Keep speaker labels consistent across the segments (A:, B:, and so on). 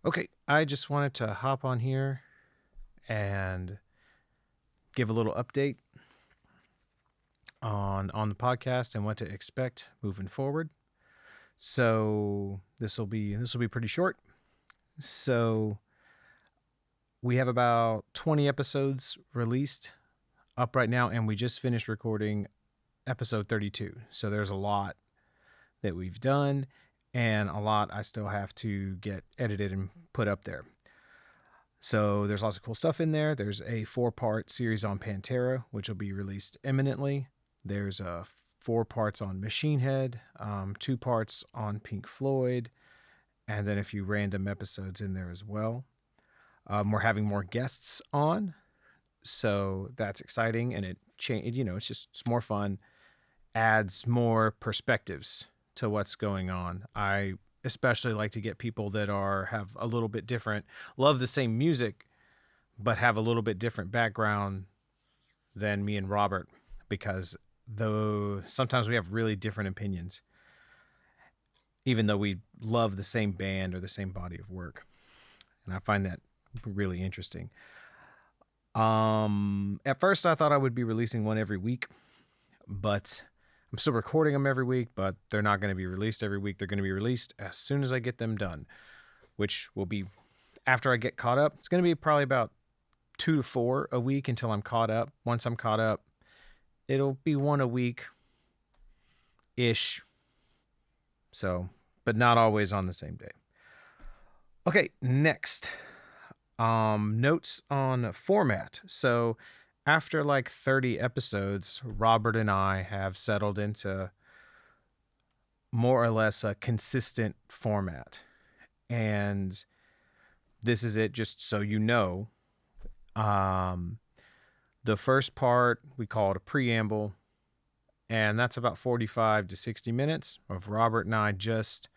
A: Okay, I just wanted to hop on here and give a little update on the podcast and what to expect moving forward. So this will be pretty short. So we have about 20 episodes released up right now, and we just finished recording episode 32. So there's a lot that we've done, and a lot I still have to get edited and put up there. So there's lots of cool stuff in there. There's a 4-part series on Pantera, which will be released imminently. There's 4 parts on Machine Head, 2 parts on Pink Floyd, and then a few random episodes in there as well. We're having more guests on, so that's exciting, and it's more fun, adds more perspectives to what's going on. I especially like to get people that have a little bit different, love the same music, but have a little bit different background than me and Robert, because though sometimes we have really different opinions, even though we love the same band or the same body of work. And I find that really interesting. At first I thought I would be releasing one every week, but I'm still recording them every week, but they're not going to be released every week. They're going to be released as soon as I get them done, which will be after I get caught up. It's going to be probably about 2 to 4 a week until I'm caught up. Once I'm caught up, it'll be 1 a week ish. So, but not always on the same day. Okay, next. Notes on format. So after like 30 episodes, Robert and I have settled into more or less a consistent format. And this is it, just so you know. The first part, we call it a preamble, and that's about 45 to 60 minutes of Robert and I just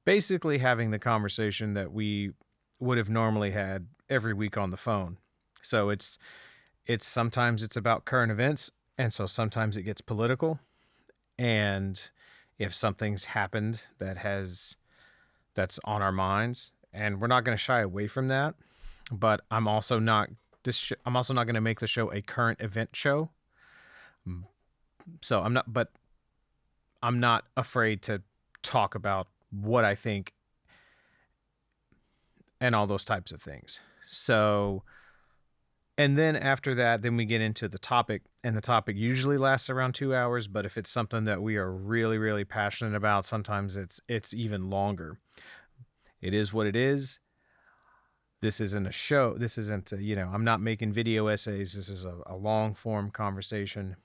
A: basically having the conversation that we would have normally had every week on the phone. So it's sometimes it's about current events, and so sometimes it gets political. And if something's happened that's on our minds, and we're not going to shy away from that, but I'm also not going to make the show a current event show. So I'm not afraid to talk about what I think and all those types of things. So, and then after that, then we get into the topic, and the topic usually lasts around 2 hours, but if it's something that we are really, really passionate about, sometimes it's even longer. It is what it is. This isn't a show. This isn't I'm not making video essays. This is a long form conversation.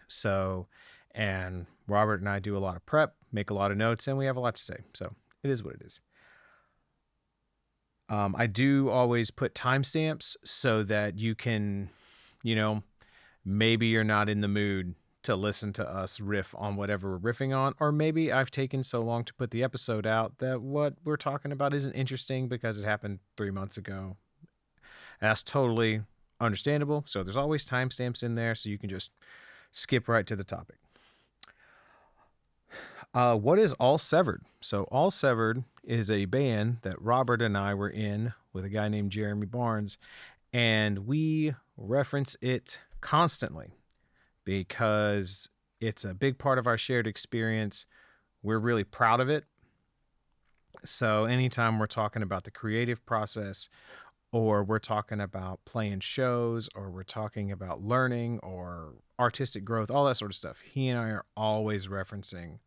A: So, and Robert and I do a lot of prep, make a lot of notes, and we have a lot to say. So it is what it is. I do always put timestamps so that you can, maybe you're not in the mood to listen to us riff on whatever we're riffing on, or maybe I've taken so long to put the episode out that what we're talking about isn't interesting because it happened 3 months ago. That's totally understandable. So there's always timestamps in there so you can just skip right to the topic. What is All Severed? So All Severed is a band that Robert and I were in with a guy named Jeremy Barnes, and we reference it constantly because it's a big part of our shared experience. We're really proud of it. So anytime we're talking about the creative process, or we're talking about playing shows, or we're talking about learning or artistic growth, all that sort of stuff, he and I are always referencing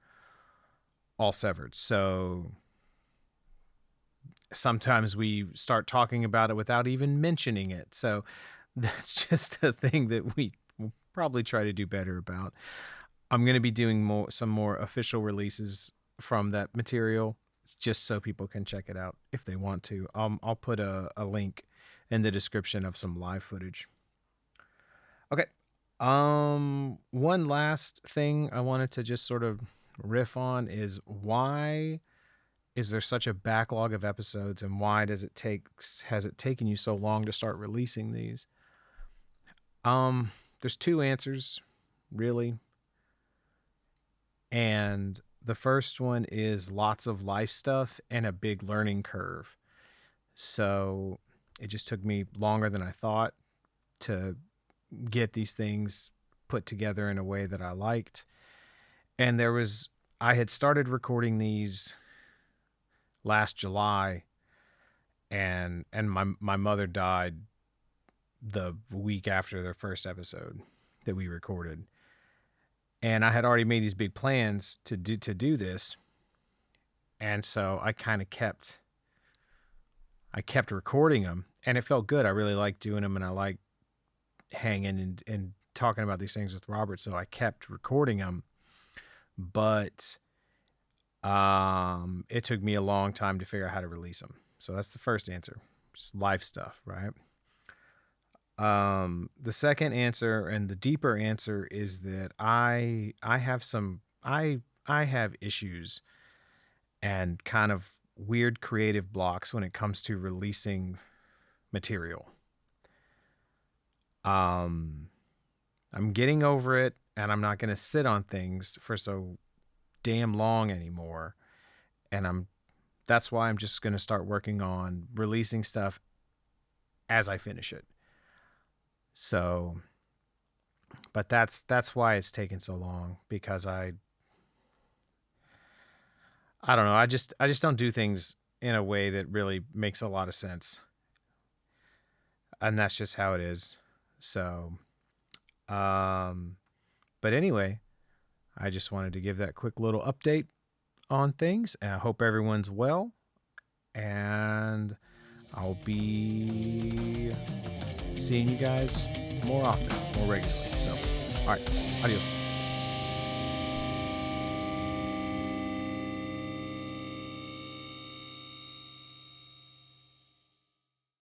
A: All Severed. So sometimes we start talking about it without even mentioning it. So that's just a thing that we will probably try to do better about. I'm going to be doing some more official releases from that material, just so people can check it out if they want to. I'll put a link in the description of some live footage. Okay. One last thing I wanted to just sort of riff on is, why is there such a backlog of episodes, and why has it taken you so long to start releasing these? There's 2 answers, really. And the first one is lots of life stuff and a big learning curve. So it just took me longer than I thought to get these things put together in a way that I liked. And I had started recording these last July, and my mother died the week after the first episode that we recorded. And I had already made these big plans to do this. And so I kind of kept recording them, and it felt good. I really liked doing them, and I liked hanging and talking about these things with Robert. So I kept recording them, but it took me a long time to figure out how to release them. So that's the first answer. Just life stuff, right? The second answer and the deeper answer is that I have issues and kind of weird creative blocks when it comes to releasing material. I'm getting over it, and I'm not going to sit on things for so damn long anymore. And that's why I'm just going to start working on releasing stuff as I finish it. So, but that's why it's taken so long, because I don't know. I just don't do things in a way that really makes a lot of sense. And that's just how it is. So, but anyway, I just wanted to give that quick little update on things. And I hope everyone's well. And I'll be seeing you guys more often, more regularly. So, all right, adios.